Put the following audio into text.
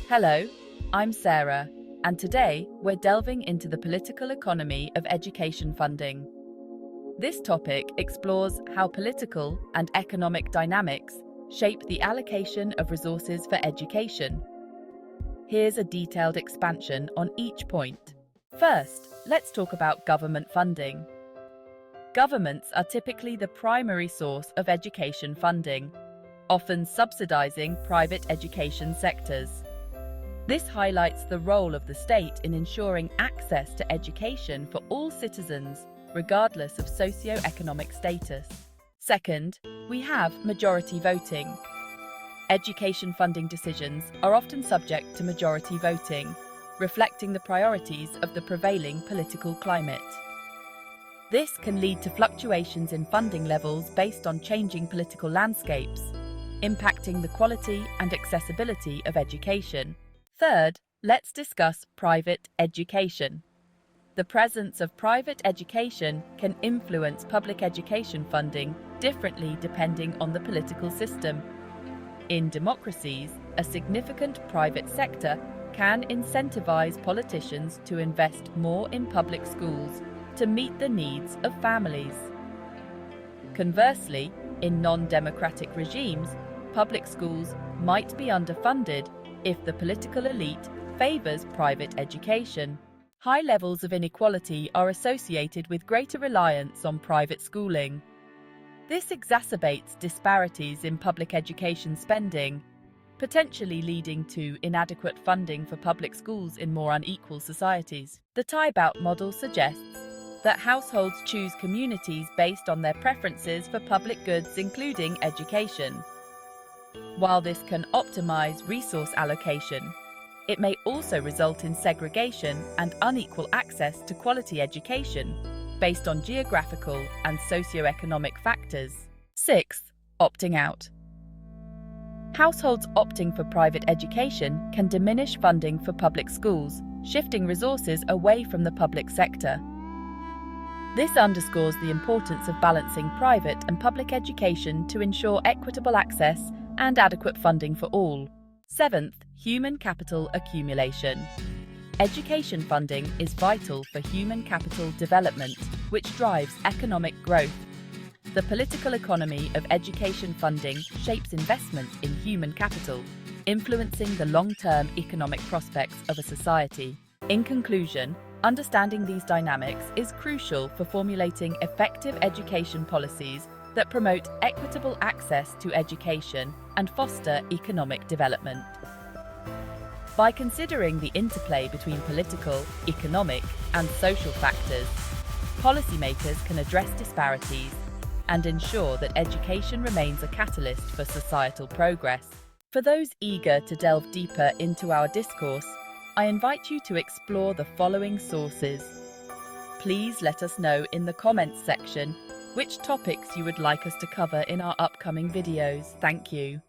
Hello, I'm Sarah, and today we're delving into the political economy of education funding. This topic explores how political and economic dynamics shape the allocation of resources for education. Here's a detailed expansion on each point. First, let's talk about government funding. Governments are typically the primary source of education funding, often subsidizing private education sectors. This highlights the role of the state in ensuring access to education for all citizens, regardless of socio-economic status. Second, we have majority voting. Education funding decisions are often subject to majority voting, reflecting the priorities of the prevailing political climate. This can lead to fluctuations in funding levels based on changing political landscapes, impacting the quality and accessibility of education. Third, let's discuss private education. The presence of private education can influence public education funding differently depending on the political system. In democracies, a significant private sector can incentivize politicians to invest more in public schools to meet the needs of families. Conversely, in non-democratic regimes, public schools might be underfunded if the political elite favors private education. High levels of inequality are associated with greater reliance on private schooling. This exacerbates disparities in public education spending, potentially leading to inadequate funding for public schools in more unequal societies. The Tybalt model suggests that households choose communities based on their preferences for public goods, including education. While this can optimize resource allocation, it may also result in segregation and unequal access to quality education based on geographical and socioeconomic factors. Sixth, opting out. Households opting for private education can diminish funding for public schools, shifting resources away from the public sector. This underscores the importance of balancing private and public education to ensure equitable access and adequate funding for all. Seventh, human capital accumulation. Education funding is vital for human capital development, which drives economic growth. The political economy of education funding shapes investment in human capital, influencing the long-term economic prospects of a society. In conclusion, understanding these dynamics is crucial for formulating effective education policies that promote equitable access to education and foster economic development. By considering the interplay between political, economic, and social factors, policymakers can address disparities and ensure that education remains a catalyst for societal progress. For those eager to delve deeper into our discourse, I invite you to explore the following sources. Please let us know in the comments section which topics you would like us to cover in our upcoming videos. Thank you.